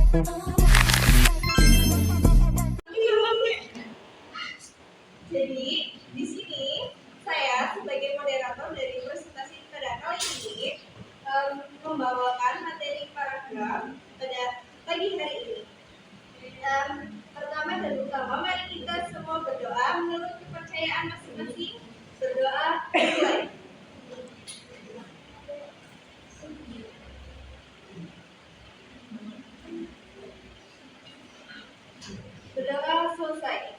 Jadi, di sini saya sebagai moderator dari presentasi pada kali ini membawakan materi paragraf pada pagi hari ini. Pertama dan utama, mari kita semua berdoa menurut kepercayaan masing-masing. Berdoa mulai. Berdoa selesai.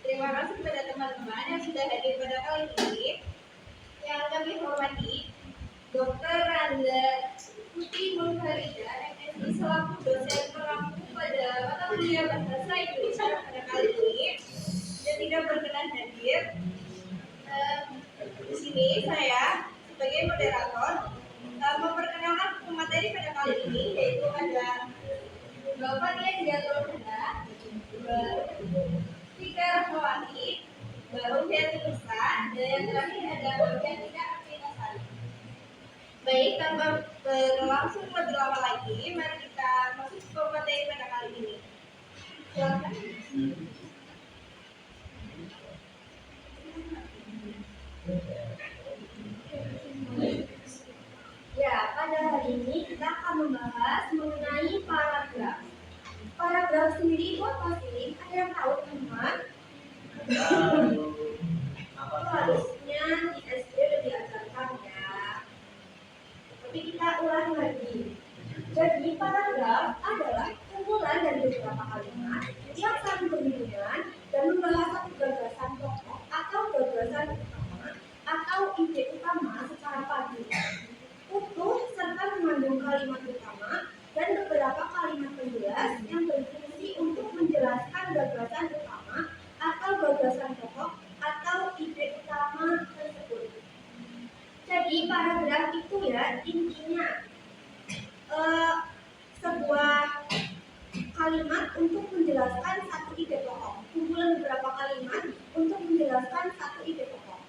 Terima kasih kepada teman-teman yang sudah hadir pada kali ini. Yang kami hormati Dr. Randa Putri Nurharida, MSI, selaku dosen pengampu pada mata kuliah Bahasa Indonesia pada kali ini dan tidak berkenan hadir. Di sini saya sebagai moderator memperkenalkan materi pada kali ini, yaitu ada Bapak Dian Jatulunda, Tika Rahmawati, Mbak Rufiati Nisa, dan yang terakhir ada Mbak Tika Arvinasari. Baik, tanpa berlangsung lebih lama lagi, mari kita masuk ke materi pada kali ini. Silakan. Ya, pada hari ini kita akan membahas mengenai paragraf. Paragraf sendiri itu apa sih? Ada yang tahu, teman? Harusnya di SD udah diajarkan ya. Tapi kita ulang lagi. Jadi paragraf adalah kumpulan dari beberapa kalimat yang saling berhubungan dan membahas satu gagasan pokok atau gagasan utama atau ide utama secara padu, utuh serta mengandung kalimat utama dan beberapa kalimat penjelas yang berfungsi untuk menjelaskan gagasan utama atau gagasan pokok atau ide utama tersebut. Jadi paragraf itu ya intinya sebuah kalimat untuk menjelaskan satu ide pokok, kumpulan beberapa kalimat untuk menjelaskan satu ide pokok.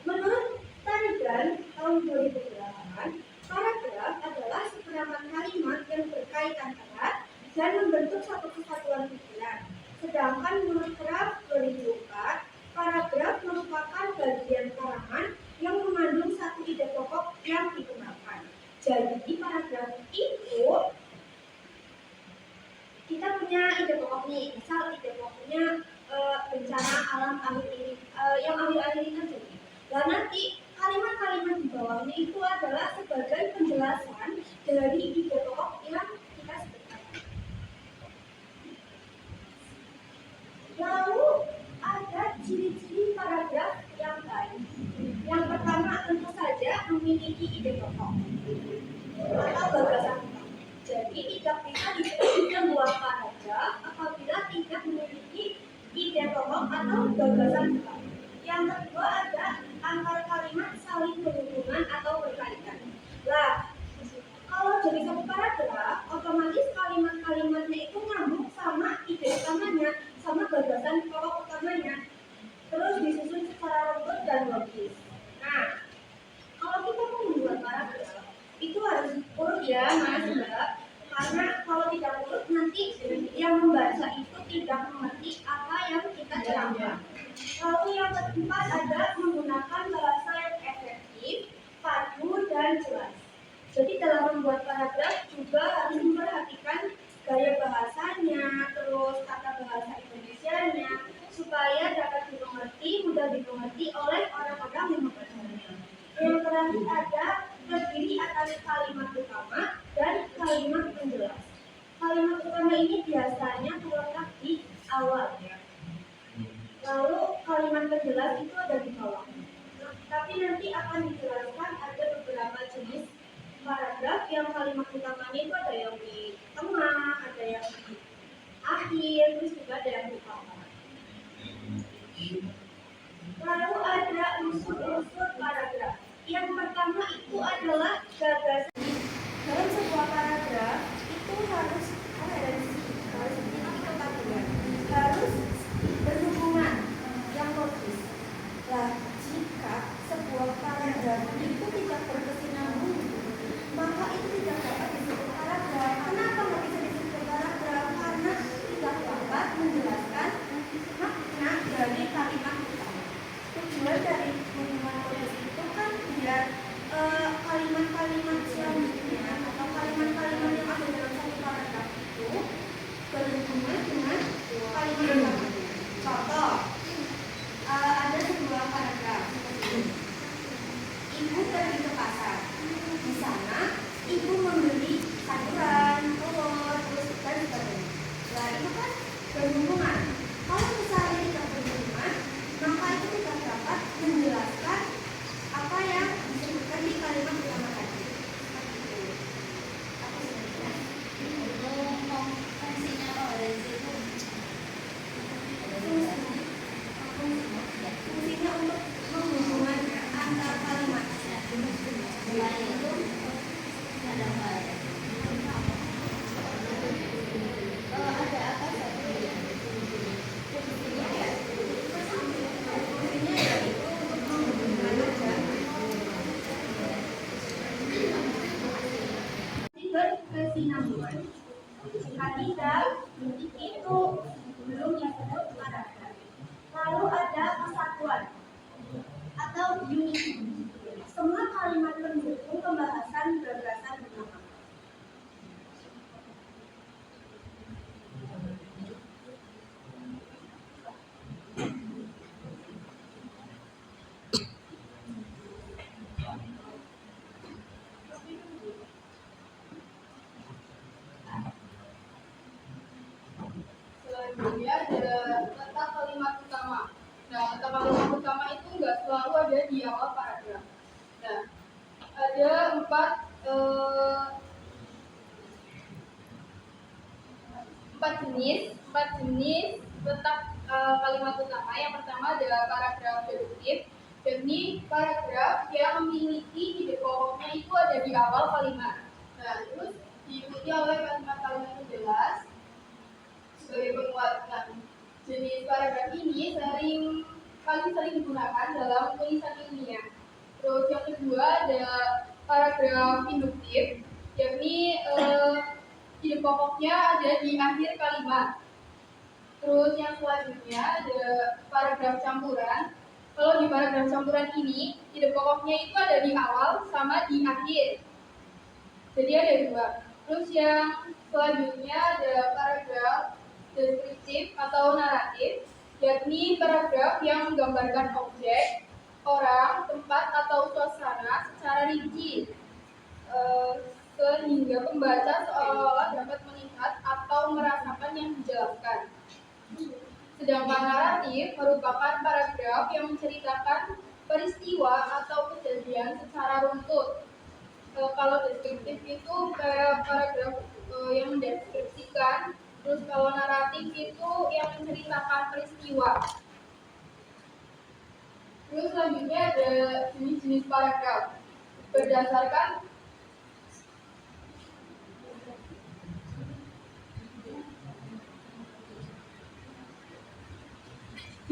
Menurut Tarigan tahun 2008, paragraf adalah seperangkat kalimat yang berkaitan erat dan membentuk satu kesatuan pikiran. Sedangkan menurut Kraft 2004, paragraf merupakan bagian karangan yang mengandung satu ide pokok yang dikembangkan. Jadi paragraf itu kita punya ide pokok nih, misal ide pokoknya bencana alam akhir ini, yang akhir-akhir ini terjadi. Dan nanti kalimat-kalimat di bawahnya itu adalah sebagai penjelasan dari ide pokok yang kita sebutkan. Lalu ada ciri-ciri paragraf yang baik. Yang pertama tentu saja memiliki ide pokok atau gagasan utama. Jadi tidak bisa disebut sebuah paragraf apabila tidak memiliki ide pokok atau gagasan utama. Yang kedua ada antar kalimat saling berhubungan atau berkaitan. Lah, kalau jadi satu paragraf, otomatis kalimat-kalimatnya itu nyambung sama ide utamanya, sama gagasan pokok utamanya. Terus disusun secara runtut dan logis. Nah, kalau kita mau membuat paragraf, itu harus urut ya, Mas Mbak. Karena kalau tidak urut nanti yang membaca itu tidak mengerti apa yang kita terangkan. Lalu yang keempat ada menggunakan bahasa yang efektif, padu, dan jelas. Jadi dalam membuat paragraf juga harus memperhatikan gaya bahasanya, terus kata bahasa Indonesianya, supaya dapat dimengerti, mudah dimengerti oleh orang-orang yang membacanya. Yang terakhir ada terdiri atas kalimat utama dan kalimat penjelas. Kalimat utama ini biasanya terletak di awal ya. Lalu kalimat penjelas itu ada di bawah. Tapi nanti akan dijelaskan ada beberapa jenis paragraf yang kalimat utamanya itu ada yang di tengah, ada yang di akhir, terus juga ada yang di bawah. Lalu ada unsur-unsur paragraf. Yang pertama itu adalah gagasan. Dalam sebuah paragraf itu harus harus berhubungan yang logis. Lah, jika sebuah paragraf itu tidak berkesinambungan, maka itu tidak dapat disebut paragraf. Kenapa kesinambungan. Jika tidak, itu belum disebut paragraf. Lalu ada kesatuan atau unity. Semua kalimat pendukung pembahasan gagasan utama. Selanjutnya ada letak kalimat utama. Nah, letak kalimat utama itu nggak selalu ada di awal paragraf. Nah, ada empat jenis letak kalimat utama. Yang pertama adalah paragraf deduktif. Jadi paragraf yang memiliki ide pokoknya itu ada di awal kalimat. Nah, terus diikuti oleh kalimat-kalimat yang jelas sebagai penguatan. Jenis paragraf ini paling sering digunakan dalam tulisan ilmiah. Terus yang kedua ada paragraf induktif, yakni ide pokoknya ada di akhir kalimat. Terus yang selanjutnya ada paragraf campuran. Kalau di paragraf campuran ini, ide pokoknya itu ada di awal sama di akhir. Jadi ada dua. Terus yang selanjutnya ada paragraf deskriptif atau naratif, yakni paragraf yang menggambarkan objek, orang, tempat, atau suasana secara rinci, sehingga pembaca seolah-olah dapat melihat atau merasakan yang dijelaskan. Sedangkan naratif merupakan paragraf yang menceritakan peristiwa atau kejadian secara runtut. Kalau deskriptif itu kayak paragraf yang mendeskripsikan. Terus kalau naratif itu yang menceritakan peristiwa. Terus selanjutnya ada jenis-jenis paragraf. Berdasarkan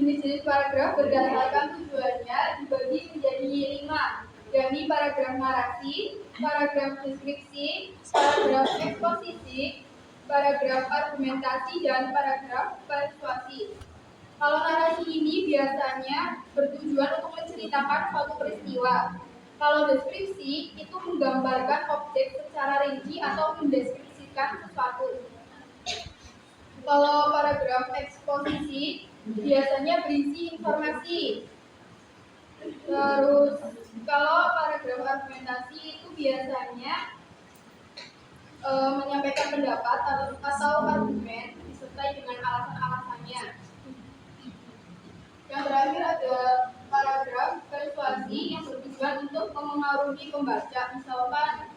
jenis-jenis paragraf berdasarkan tujuannya dibagi menjadi 5, yakni paragraf narasi, paragraf deskripsi, paragraf eksposisi, paragraf argumentasi, dan paragraf persuasi. Kalau narasi ini biasanya bertujuan untuk menceritakan suatu peristiwa. Kalau deskripsi itu menggambarkan objek secara rinci atau mendeskripsikan sesuatu. Kalau paragraf eksposisi biasanya berisi informasi. Terus kalau paragraf argumentasi itu biasanya menyampaikan pendapat atau argumen disertai dengan alasan-alasannya. Yang terakhir ada paragraf persuasi yang bertujuan untuk memengaruhi pembaca, misalkan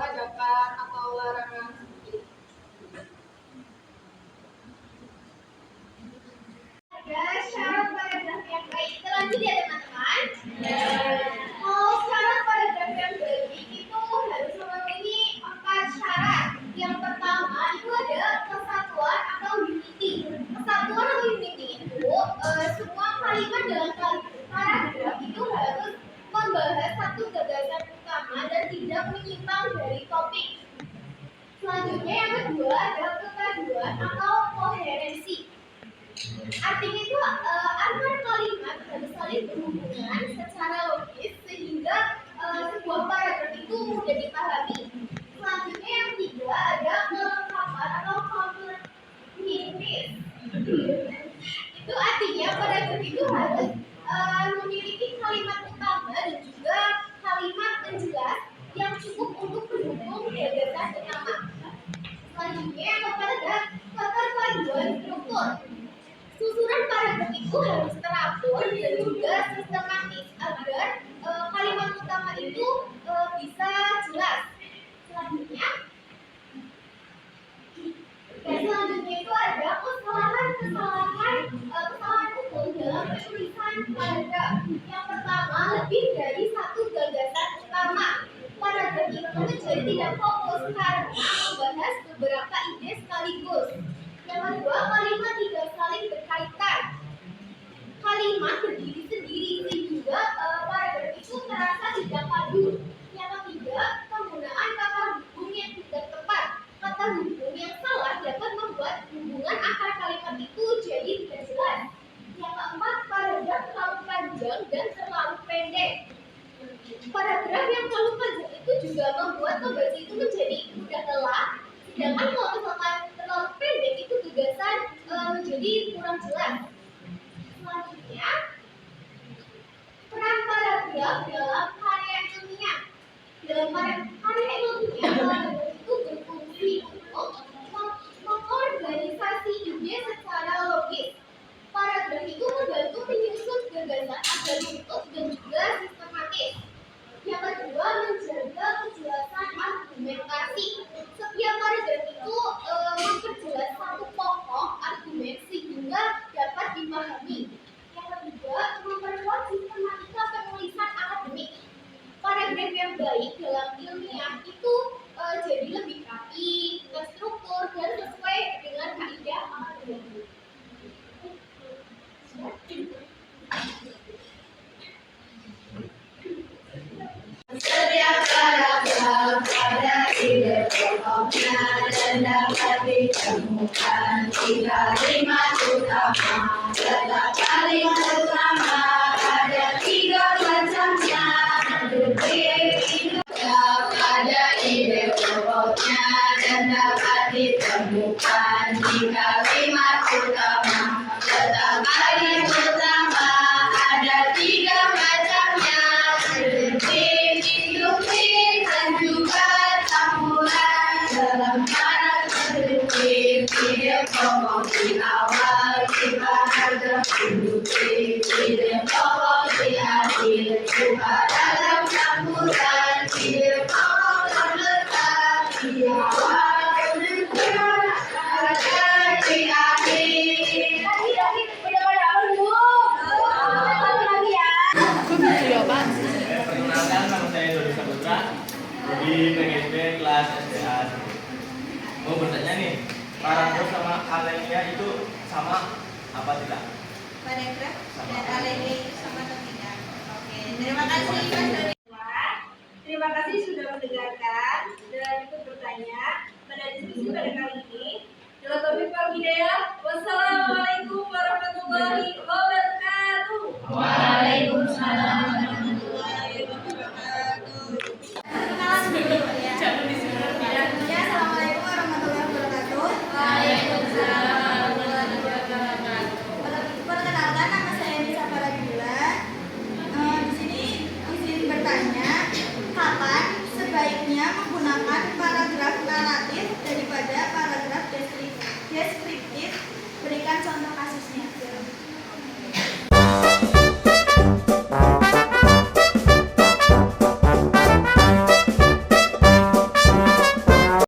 ajakan atau larangan. Ada syarat paragraf yang baik. Terlanjut ya teman-teman. Mau syarat paragraf yang baik itu harus memenuhi 4 syarat. Yang pertama itu ada kesatuan atau unity. Kesatuan atau unity itu semua kalimat dalam paragraf itu harus membahas satu gagasan utama dan tidak menyimpang dari topik. Selanjutnya yang kedua ada kepaduan atau koherensi. Artinya itu antar kalimat harus saling berhubungan secara logis sehingga sebuah paragraf itu mudah dipahami. Selanjutnya yang ketiga ada kelengkapan atau completeness. Itu artinya paragraf itu harus memiliki kalimat utama dan juga kalimat penjelas yang cukup untuk mendukung gagasan utama. Selanjutnya yang keempat ada keterpaduan struktur. Susunan paragraf itu harus teratur dan juga sistematis agar kalimat utama itu bisa jelas. Selanjutnya itu ada kesalahan hukum dalam penulisan paragraf. Yang pertama, lebih dari satu gagasan utama. Paragraf itu menjadi tidak fokus karena membahas beberapa ide sekaligus. Yang kedua, kalimat tidak saling berkaitan. Kalimat berdiri sendiri sehingga paragraf itu terasa tidak padu. Yang ketiga, penggunaan kata hubung yang tidak tepat. baju itu menjadi mudah lelah, sedangkan kalau misalkan terlalu pendek itu gagasan menjadi kurang jelas. Selanjutnya, peran paragraf dalam karya ilmiah. Dalam karya ilmiah, paragraf itu berfungsi untuk mengorganisasi ide secara logis. Paragraf itu membantu menyusun gagasan agar utuh dan juga sistematis. Yang kedua, menjaga kejelasan argumentasi. Setiap paragraf itu memperjelas satu pokok argumen sehingga dapat dipahami. Yang ketiga, memperkuat sistematika penulisan akademik. Paragraf yang baik dalam ilmiah itu jadi lebih rapi, terstruktur, dan sesuai dengan kaidah akademik. Setiap paragraf ada ide pokoknya dan dapat ditemukan di kalimat utama. Setiap kalimat utama ada 3 macamnya. Ada ide pokoknya dan dapat ditemukan di kalimat utama. Setiap kalimat utama ada 3 macamnya. Dan juga campuran dalam paragraf deduktif. Ide pokok di awal di paragraf deduktif. Ide pokok di akhir juga dalam campuran. Ide pokok terletak di awal dan paragraf di akhir. Udah pada apa belum? Lagi ya. Perkenalkan, nama saya Dodi Saputra di PGSB kelas SDA. Mau bertanya nih, paragraf sama alinea itu sama apa tidak? Paragraf dan alinea sama atau tidak? Oke, terima kasih Mas Dodi.